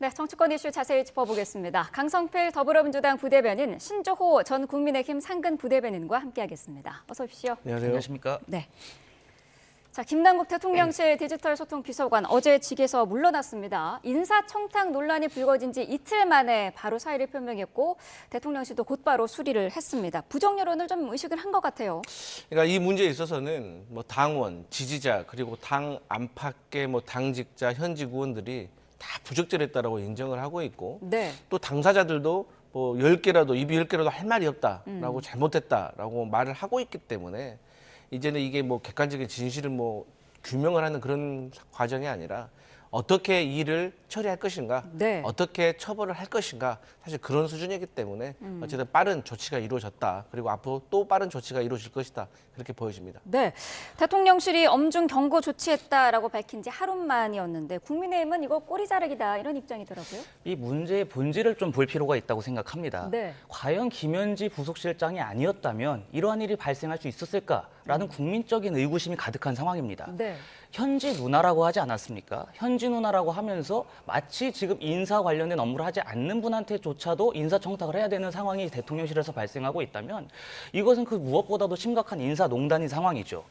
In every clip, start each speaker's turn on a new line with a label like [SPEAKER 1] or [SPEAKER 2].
[SPEAKER 1] 네, 정치권 이슈 자세히 짚어보겠습니다. 강성필 더불어민주당 부대변인, 신조호 전 국민의힘 상근 부대변인과 함께하겠습니다. 어서 오십시오.
[SPEAKER 2] 안녕하십니까?
[SPEAKER 1] 네. 자, 김남국 대통령실 디지털 소통 비서관 어제 직에서 물러났습니다. 인사청탁 논란이 불거진 지 이틀 만에 바로 사의를 표명했고 대통령실도 곧바로 수리를 했습니다. 부정 여론을 좀 의식을 한 것 같아요.
[SPEAKER 2] 그러니까 이 문제에 있어서는 뭐 당원, 지지자 그리고 당 안팎의 뭐 당직자, 현직 의원들이 다 부적절했다라고 인정을 하고 있고
[SPEAKER 1] 네.
[SPEAKER 2] 또 당사자들도 뭐 10개라도 입이 10개라도 할 말이 없다라고 잘못했다라고 말을 하고 있기 때문에 이제는 이게 뭐 객관적인 진실을 뭐 규명을 하는 그런 과정이 아니라 어떻게 일을 처리할 것인가,
[SPEAKER 1] 네.
[SPEAKER 2] 어떻게 처벌을 할 것인가, 사실 그런 수준이기 때문에 어쨌든 빠른 조치가 이루어졌다. 그리고 앞으로 또 빠른 조치가 이루어질 것이다. 그렇게 보여집니다.
[SPEAKER 1] 네, 대통령실이 엄중 경고 조치했다라고 밝힌 지 하루 만이었는데 국민의힘은 이거 꼬리 자르기다 이런 입장이더라고요.
[SPEAKER 3] 이 문제의 본질을 좀 볼 필요가 있다고 생각합니다.
[SPEAKER 1] 네.
[SPEAKER 3] 과연 김현지 부속실장이 아니었다면 이러한 일이 발생할 수 있었을까라는 국민적인 의구심이 가득한 상황입니다.
[SPEAKER 1] 네.
[SPEAKER 3] 현지 누나라고 하지 않았습니까? 현지 누나라고 하면서 마치 지금 인사 관련된 업무를 하지 않는 분한테조차도 인사청탁을 해야 되는 상황이 대통령실에서 발생하고 있다면 이것은 그 무엇보다도 심각한 인사농단인 상황이죠.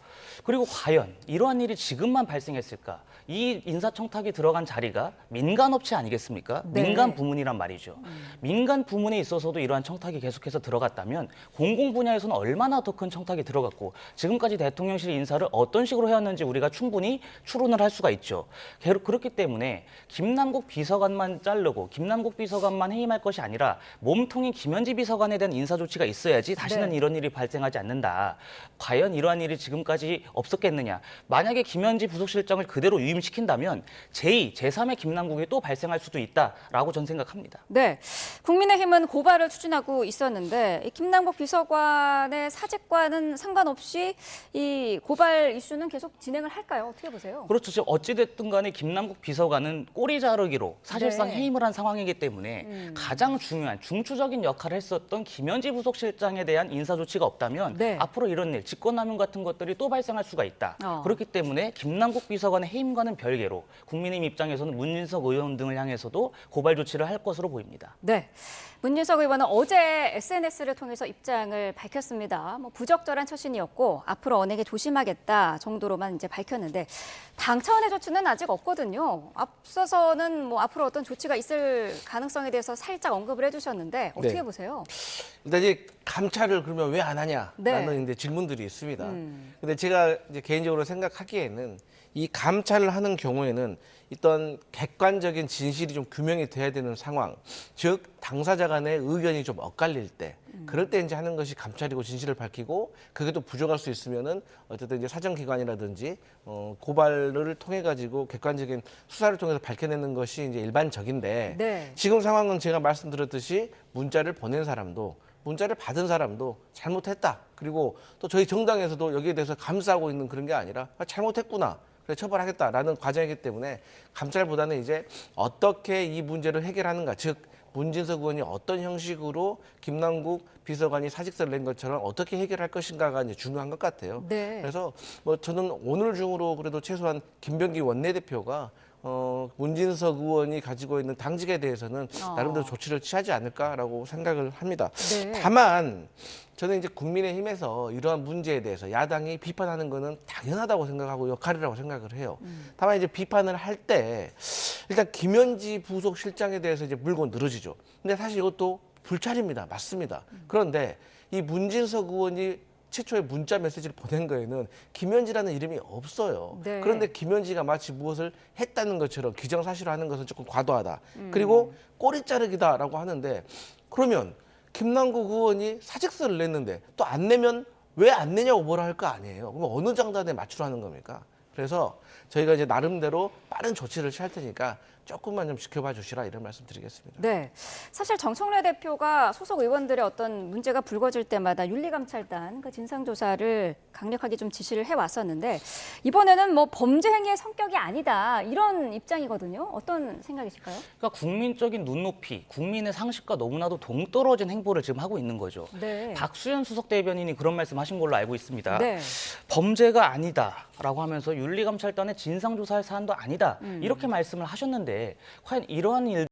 [SPEAKER 3] 그리고 과연 이러한 일이 지금만 발생했을까? 이 인사청탁이 들어간 자리가 민간업체 아니겠습니까?
[SPEAKER 1] 네.
[SPEAKER 3] 민간 부문이란 말이죠. 민간 부문에 있어서도 이러한 청탁이 계속해서 들어갔다면 공공 분야에서는 얼마나 더 큰 청탁이 들어갔고 지금까지 대통령실 인사를 어떤 식으로 해왔는지 우리가 충분히 추론을 할 수가 있죠. 그렇기 때문에 김남국 비서관만 자르고 김남국 비서관만 해임할 것이 아니라 몸통인 김현지 비서관에 대한 인사 조치가 있어야지 다시는
[SPEAKER 1] 네.
[SPEAKER 3] 이런 일이 발생하지 않는다. 과연 이러한 일이 지금까지 없었겠느냐. 만약에 김현지 부속실장을 그대로 유임시킨다면 제2, 제3의 김남국이 또 발생할 수도 있다라고 전 생각합니다.
[SPEAKER 1] 네, 국민의힘은 고발을 추진하고 있었는데 이 김남국 비서관의 사직과는 상관없이 이 고발 이슈는 계속 진행을 할까요? 어떻게 보세요?
[SPEAKER 3] 그렇죠. 지금 어찌됐든 간에 김남국 비서관은 꼬리 자르기로 사실상
[SPEAKER 1] 네.
[SPEAKER 3] 해임을 한 상황이기 때문에 가장 중요한 중추적인 역할을 했었던 김현지 부속실장에 대한 인사 조치가 없다면
[SPEAKER 1] 네.
[SPEAKER 3] 앞으로 이런 일, 직권남용 같은 것들이 또 발생할 수가 있다. 그렇기 때문에 김남국 비서관의 해임과는 별개로 국민의힘 입장에서는 문진석 의원 등을 향해서도 고발 조치를 할 것으로 보입니다.
[SPEAKER 1] 네, 문진석 의원은 어제 SNS를 통해서 입장을 밝혔습니다. 뭐 부적절한 처신이었고 앞으로 언행에 조심하겠다 정도로만 이제 밝혔는데 당 차원의 조치는 아직 없거든요. 앞서서는 뭐 앞으로 어떤 조치가 있을 가능성에 대해서 살짝 언급을 해주셨는데 어떻게
[SPEAKER 2] 네.
[SPEAKER 1] 보세요?
[SPEAKER 2] 일단 이제 감찰을 그러면 왜 안 하냐라는
[SPEAKER 1] 네.
[SPEAKER 2] 이제 질문들이 있습니다. 근데 제가 이제 개인적으로 생각하기에는 이 감찰을 하는 경우에는 어떤 객관적인 진실이 좀 규명이 돼야 되는 상황, 즉 당사자 간의 의견이 좀 엇갈릴 때, 그럴 때 이제 하는 것이 감찰이고 진실을 밝히고 그게 또 부족할 수 있으면은 어쨌든 이제 사정기관이라든지 고발을 통해 가지고 객관적인 수사를 통해서 밝혀내는 것이 이제 일반적인데
[SPEAKER 1] 네.
[SPEAKER 2] 지금 상황은 제가 말씀드렸듯이 문자를 보낸 사람도 문자를 받은 사람도 잘못했다. 그리고 또 저희 정당에서도 여기에 대해서 감싸고 있는 그런 게 아니라 잘못했구나. 그래 처벌하겠다라는 과정이기 때문에 감찰보다는 이제 어떻게 이 문제를 해결하는가. 즉 문진석 의원이 어떤 형식으로 김남국 비서관이 사직서를 낸 것처럼 어떻게 해결할 것인가가 이제 중요한 것 같아요.
[SPEAKER 1] 네.
[SPEAKER 2] 그래서 뭐 저는 오늘 중으로 그래도 최소한 김병기 원내대표가 문진석 의원이 가지고 있는 당직에 대해서는 나름대로 조치를 취하지 않을까라고 생각을 합니다.
[SPEAKER 1] 네.
[SPEAKER 2] 다만 저는 이제 국민의힘에서 이러한 문제에 대해서 야당이 비판하는 거는 당연하다고 생각하고 역할이라고 생각을 해요. 다만 이제 비판을 할 때 일단 김현지 부속실장에 대해서 이제 물고 늘어지죠. 근데 사실 이것도 불찰입니다. 맞습니다. 그런데 이 문진석 의원이 최초에 문자 메시지를 보낸 거에는 김현지라는 이름이 없어요.
[SPEAKER 1] 네.
[SPEAKER 2] 그런데 김현지가 마치 무엇을 했다는 것처럼 기정사실화하는 것은 조금 과도하다. 그리고 꼬리 자르기다라고 하는데 그러면 김남국 의원이 사직서를 냈는데 또 안 내면 왜 안 내냐고 뭐라 할 거 아니에요. 그럼 어느 장단에 맞추라는 겁니까? 그래서 저희가 이제 나름대로 빠른 조치를 취할 테니까 조금만 좀 지켜봐 주시라 이런 말씀 드리겠습니다.
[SPEAKER 1] 네, 사실 정청래 대표가 소속 의원들의 어떤 문제가 불거질 때마다 윤리감찰단 그 진상조사를 강력하게 좀 지시를 해왔었는데 이번에는 뭐 범죄 행위의 성격이 아니다 이런 입장이거든요. 어떤 생각이실까요?
[SPEAKER 3] 그러니까 국민적인 눈높이, 국민의 상식과 너무나도 동떨어진 행보를 지금 하고 있는 거죠.
[SPEAKER 1] 네.
[SPEAKER 3] 박수현 수석 대변인이 그런 말씀하신 걸로 알고 있습니다.
[SPEAKER 1] 네.
[SPEAKER 3] 범죄가 아니다라고 하면서 윤리감찰단의 진상조사할 사안도 아니다 이렇게 말씀을 하셨는데 과연 이러한 일